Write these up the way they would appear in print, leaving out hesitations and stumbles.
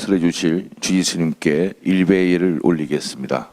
말씀을 해주실 주지스님께 일배를 올리겠습니다.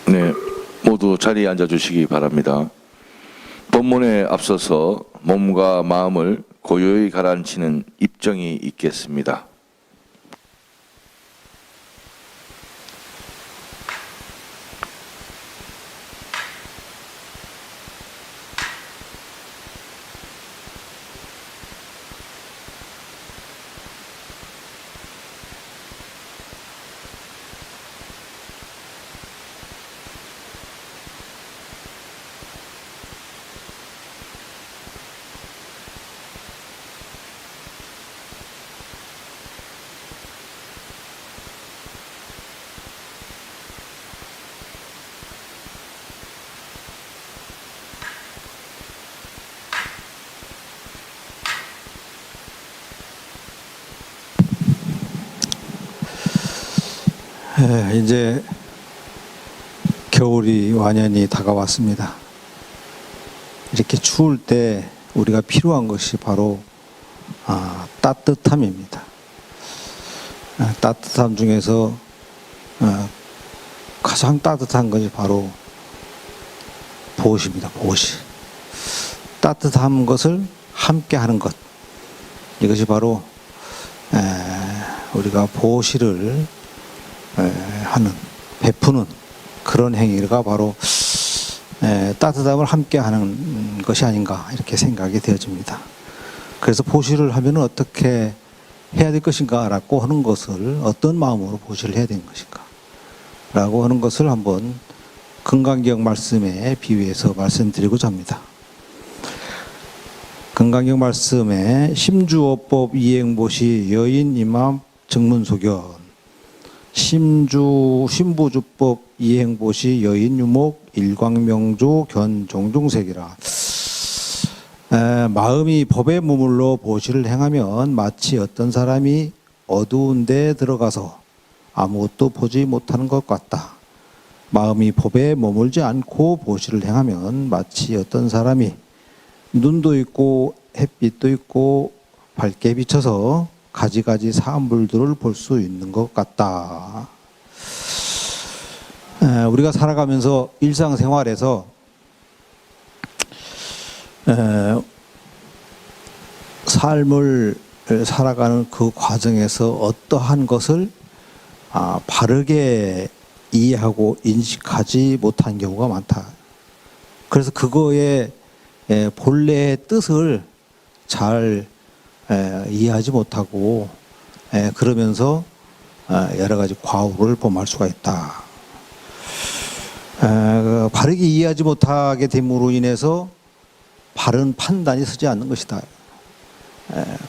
네, 모두 자리에 앉아주시기 바랍니다. 법문에 앞서서 몸과 마음을 고요히 가라앉히는 입정이 있겠습니다. 이제 겨울이 완연히 다가왔습니다. 이렇게 추울 때 우리가 필요한 것이 바로 따뜻함입니다. 따뜻함 중에서 가장 따뜻한 것이 바로 보호입니다. 보호. 따뜻한 것을 함께 하는 것, 이것이 바로 우리가 보호를 하는, 베푸는 그런 행위가 바로 따뜻함을 함께 하는 것이 아닌가, 이렇게 생각이 되어집니다. 그래서 보시를 하면 어떻게 해야 될 것인가 라고 하는 것을, 어떤 마음으로 보시를 해야 되는 것인가 라고 하는 것을 한번 금강경 말씀에 비유해서 말씀드리고자 합니다. 금강경 말씀에 심주어법 이행보시 여인 이맘 정문소견, 신부주법 이행보시 여인 유목 일광명조 견종중색이라. 마음이 법에 머물러 보시를 행하면 마치 어떤 사람이 어두운 데 들어가서 아무것도 보지 못하는 것 같다. 마음이 법에 머물지 않고 보시를 행하면 마치 어떤 사람이 눈도 있고 햇빛도 있고 밝게 비쳐서 가지가지 사물들을 볼 수 있는 것 같다. 우리가 살아가면서 일상생활에서 삶을 살아가는 그 과정에서 어떠한 것을 바르게 이해하고 인식하지 못한 경우가 많다. 그래서 그거의 본래의 뜻을 잘 이해하지 못하고 그러면서 여러 가지 과오를 범할 수가 있다. 바르게 이해하지 못하게 됨으로 인해서 바른 판단이 서지 않는 것이다.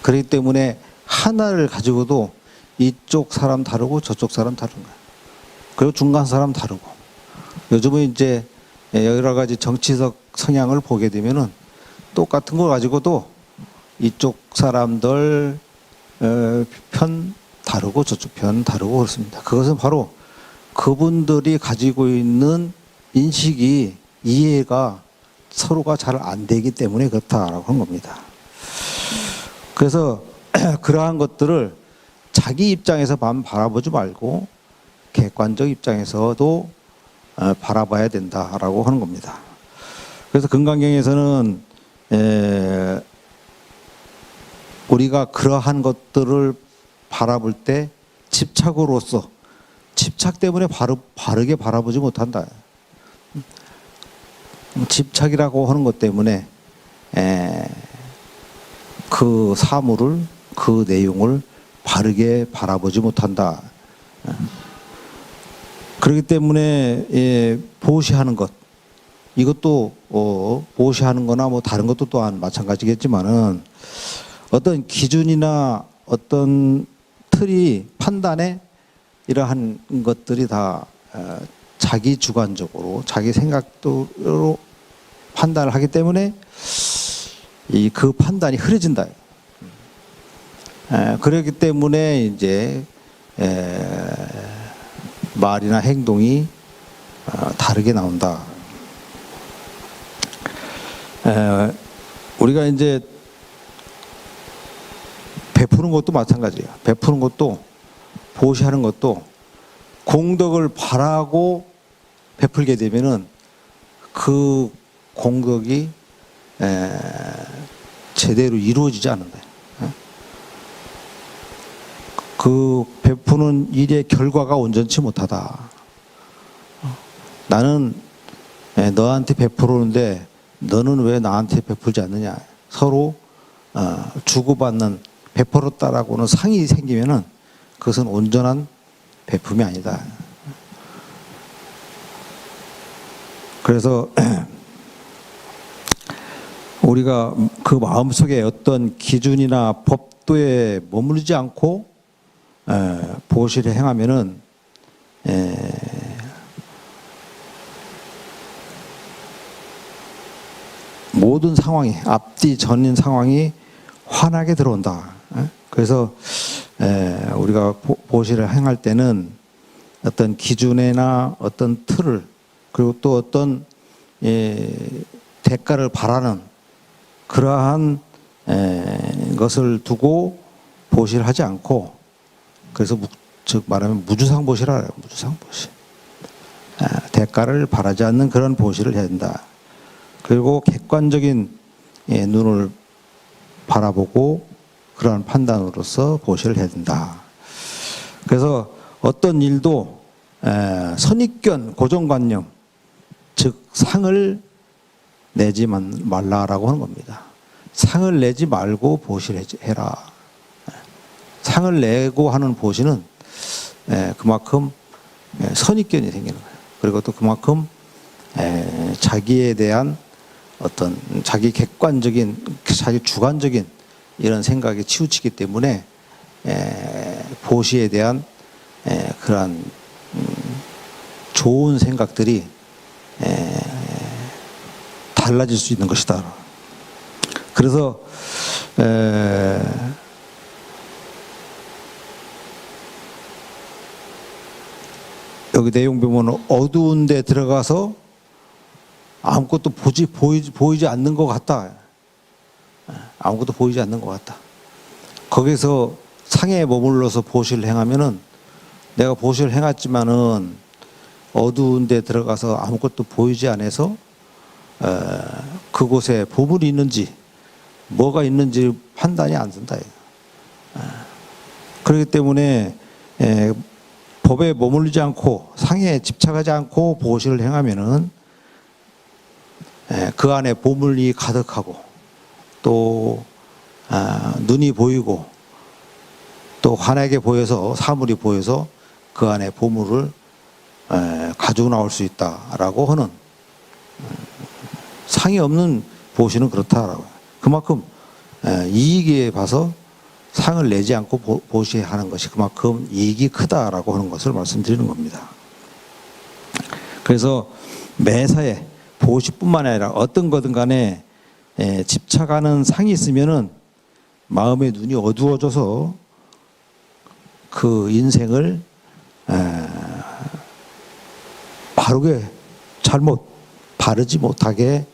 그렇기 때문에 하나를 가지고도 이쪽 사람 다르고 저쪽 사람 다른 거야. 그리고 중간 사람 다르고. 요즘은 이제 여러 가지 정치적 성향을 보게 되면은 똑같은 걸 가지고도 이쪽 사람들 편 다르고 저쪽 편 다르고 그렇습니다. 그것은 바로 그분들이 가지고 있는 인식이, 이해가 서로가 잘 안 되기 때문에 그렇다라고 하는 겁니다. 그래서 그러한 것들을 자기 입장에서 바라보지 말고 객관적 입장에서도 바라봐야 된다라고 하는 겁니다. 그래서 금강경에서는 우리가 그러한 것들을 바라볼 때 집착으로서, 집착 때문에 바르게 바라보지 못한다. 집착이라고 하는 것 때문에 그 사물을, 그 내용을 바르게 바라보지 못한다. 그렇기 때문에 보시하는 것, 이것도 보시하는 거나 뭐 다른 것도 또한 마찬가지겠지만은 어떤 기준이나 어떤 틀이, 판단에 이러한 것들이 다 자기 주관적으로, 자기 생각대로 판단을 하기 때문에 그 판단이 흐려진다. 그렇기 때문에 이제 말이나 행동이 다르게 나온다. 우리가 이제 베푸는 것도 마찬가지예요. 베푸는 것도 보시하는 것도 공덕을 바라고 베풀게 되면은 그 공덕이 제대로 이루어지지 않는다. 그 베푸는 일의 결과가 온전치 못하다. 나는 너한테 베풀었는데 너는 왜 나한테 베풀지 않느냐. 서로 주고받는 베풀었다라고는 상이 생기면은 그것은 온전한 베품이 아니다. 그래서 우리가 그 마음속에 어떤 기준이나 법도에 머무르지 않고 보시를 행하면은 모든 상황이 앞뒤 전인 상황이 환하게 들어온다. 그래서 우리가 보시를 행할 때는 어떤 기준이나 어떤 틀을 그리고 또 어떤 대가를 바라는 그러한 것을 두고 보시를 하지 않고 그래서 즉 말하면 무주상 보시라 해요. 무주상 보시. 대가를 바라지 않는 그런 보시를 해야 된다. 그리고 객관적인 눈을 바라보고 그러한 판단으로서 보시를 해야 된다. 그래서 어떤 일도 선입견, 고정관념, 즉 상을 내지 말라라고 하는 겁니다. 상을 내지 말고 보시를 해라. 상을 내고 하는 보시는 그만큼 선입견이 생기는 거예요. 그리고 또 그만큼 자기에 대한 어떤 자기 객관적인, 자기 주관적인 이런 생각에 치우치기 때문에 보시에 대한 그러한 좋은 생각들이 달라질 수 있는 것이다. 그래서 여기 내용 보면 어두운 데 들어가서 아무것도 보이지 않는 것 같다. 아무것도 보이지 않는 것 같다. 거기서 상에 머물러서 보시를 행하면은 내가 보시를 행했지만은 어두운 데 들어가서 아무것도 보이지 않아서 그곳에 보물이 있는지 뭐가 있는지 판단이 안 된다. 그렇기 때문에 법에 머물지 않고 상에 집착하지 않고 보시를 행하면은 그 안에 보물이 가득하고 또 눈이 보이고 또 환하게 보여서 사물이 보여서 그 안에 보물을 가지고 나올 수 있다라고 하는 상이 없는 보시는 그렇다라고. 그만큼 이익에 봐서 상을 내지 않고 보시하는 것이 그만큼 이익이 크다라고 하는 것을 말씀드리는 겁니다. 그래서 매사에 보시뿐만 아니라 어떤 거든 간에 집착하는 상이 있으면은 마음의 눈이 어두워져서 그 인생을 바르게 바르지 못하게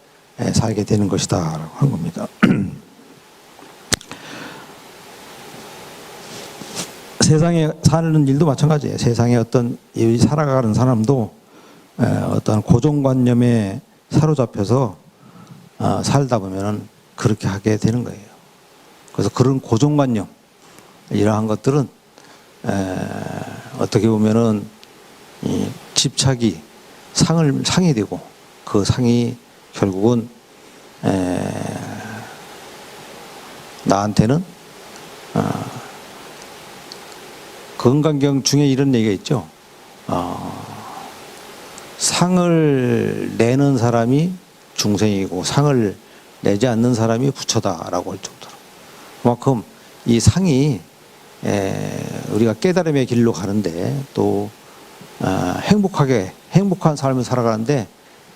살게 되는 것이다라고 하는 겁니다. 세상에 사는 일도 마찬가지예요. 세상에 어떤 살아가는 사람도 어떤 고정관념에 사로잡혀서 살다 보면은 그렇게 하게 되는 거예요. 그래서 그런 고정관념 이러한 것들은 어떻게 보면은 집착이 상이 되고 그 상이 결국은 나한테는 건강경 중에 이런 얘기가 있죠. 상을 내는 사람이 중생이고 상을 내지 않는 사람이 부처다라고 할 정도로 그만큼 이 상이 우리가 깨달음의 길로 가는데 또 행복한 삶을 살아가는데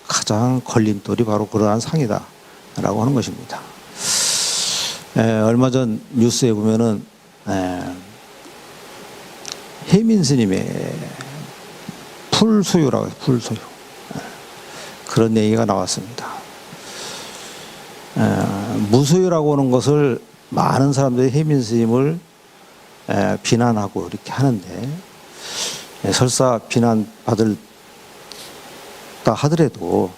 가장 걸림돌이 바로 그러한 상이다라고 하는 것입니다. 얼마 전 뉴스에 보면은 혜민 스님의 풀소유라고 해요. 풀소유. 그런 얘기가 나왔습니다. 무소유라고 하는 것을 많은 사람들이 혜민 스님을 비난하고 이렇게 하는데, 설사 비난받을다 하더라도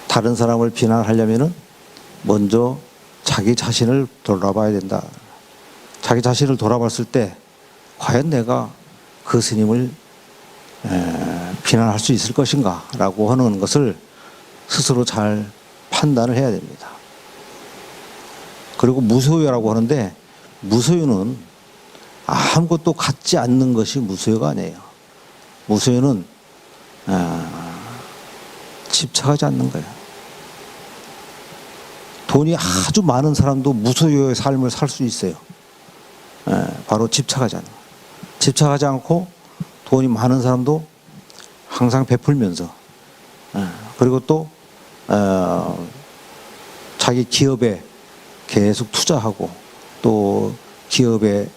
다른 사람을 비난하려면은 먼저 자기 자신을 돌아봐야 된다. 자기 자신을 돌아봤을 때 과연 내가 그 스님을 비난할 수 있을 것인가 라고 하는 것을 스스로 잘 판단을 해야 됩니다. 그리고 무소유라고 하는데, 무소유는 아무것도 갖지 않는 것이 무소유가 아니에요. 무소유는 집착하지 않는 거예요. 돈이 아주 많은 사람도 무소유의 삶을 살 수 있어요. 바로 집착하지 않는 거예요. 집착하지 않고 돈이 많은 사람도 항상 베풀면서, 그리고 또 자기 기업에 계속 투자하고, 또 기업의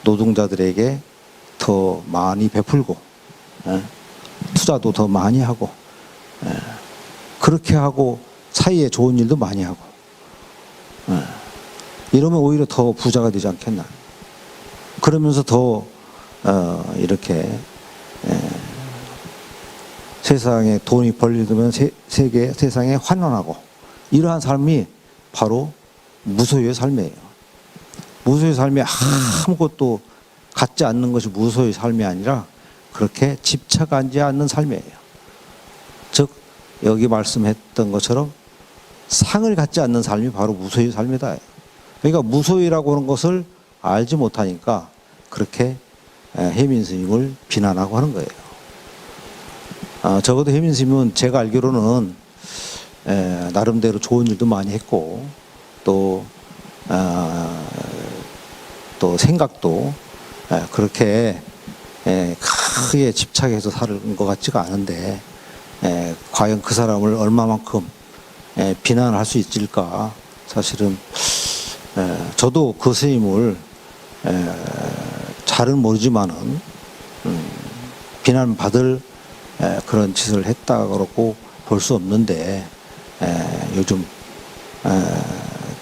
노동자들에게 더 많이 베풀고, 투자도 더 많이 하고, 그렇게 하고 사이에 좋은 일도 많이 하고, 이러면 오히려 더 부자가 되지 않겠나. 그러면서 더 이렇게 세상에 돈이 벌리면 세상에 환원하고, 이러한 삶이 바로 무소유의 삶이에요. 무소유의 삶이 아무것도 갖지 않는 것이 무소유의 삶이 아니라 그렇게 집착하지 않는 삶이에요. 즉 여기 말씀했던 것처럼 상을 갖지 않는 삶이 바로 무소유의 삶이다. 그러니까 무소유라고 하는 것을 알지 못하니까 그렇게 혜민 스님을 비난하고 하는 거예요. 적어도 혜민 스님은 제가 알기로는 나름대로 좋은 일도 많이 했고, 또 생각도 그렇게 크게 집착해서 사는 것 같지가 않은데, 과연 그 사람을 얼마만큼 비난할 수 있을까. 사실은 저도 그 스님을 잘은 모르지만은 비난받을 그런 짓을 했다고 볼 수 없는데, 요즘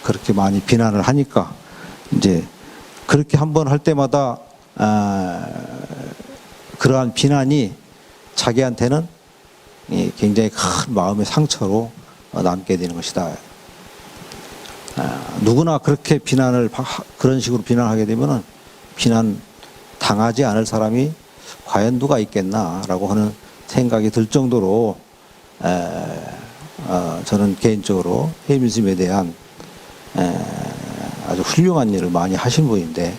그렇게 많이 비난을 하니까 이제 그렇게 한번 할 때마다 그러한 비난이 자기한테는 굉장히 큰 마음의 상처로 남게 되는 것이다. 누구나 그렇게 그런 식으로 비난하게 되면은 비난 당하지 않을 사람이 과연 누가 있겠나라고 하는 생각이 들 정도로 저는 개인적으로 혜민 스님에 대한 아주 훌륭한 일을 많이 하신 분인데,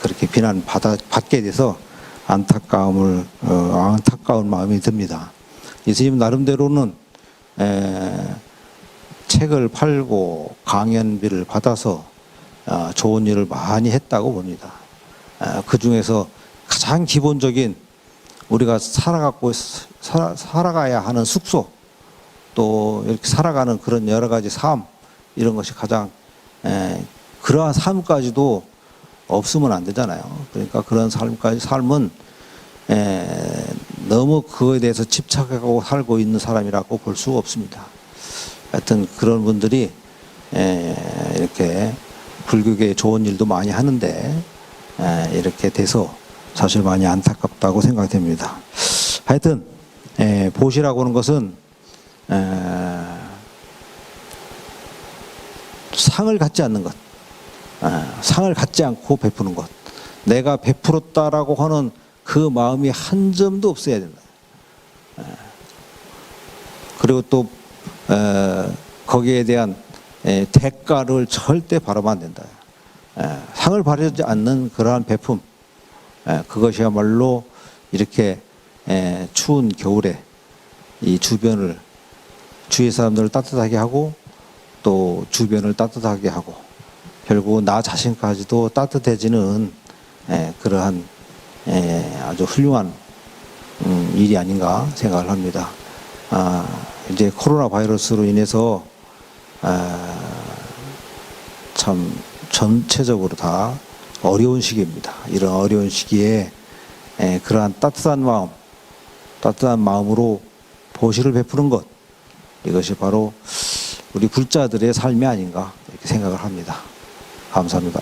그렇게 비난받게 돼서 안타까운 마음이 듭니다. 이 스님 나름대로는 책을 팔고 강연비를 받아서 좋은 일을 많이 했다고 봅니다. 그 중에서 가장 기본적인 우리가 살아가야 하는 숙소, 또 이렇게 살아가는 그런 여러 가지 삶, 이런 것이 가장 그러한 삶까지도 없으면 안 되잖아요. 그러니까 그런 삶은 너무 그거에 대해서 집착하고 살고 있는 사람이라고 볼 수가 없습니다. 하여튼 그런 분들이 이렇게 불교계에 좋은 일도 많이 하는데 이렇게 돼서 사실 많이 안타깝다고 생각됩니다. 하여튼 보시라고 하는 것은 상을 갖지 않는 것, 상을 갖지 않고 베푸는 것, 내가 베풀었다라고 하는 그 마음이 한 점도 없어야 된다. 그리고 또 거기에 대한 대가를 절대 바라면 안 된다. 상을 바라지 않는 그러한 베품, 그것이야말로 이렇게 추운 겨울에 이 주위의 사람들을 따뜻하게 하고, 또 주변을 따뜻하게 하고, 결국 나 자신까지도 따뜻해지는 그러한 아주 훌륭한 일이 아닌가 생각을 합니다. 이제 코로나 바이러스로 인해서 참 전체적으로 다 어려운 시기입니다. 이런 어려운 시기에 그러한 따뜻한 마음으로 보시를 베푸는 것, 이것이 바로 우리 불자들의 삶이 아닌가 이렇게 생각을 합니다. 감사합니다.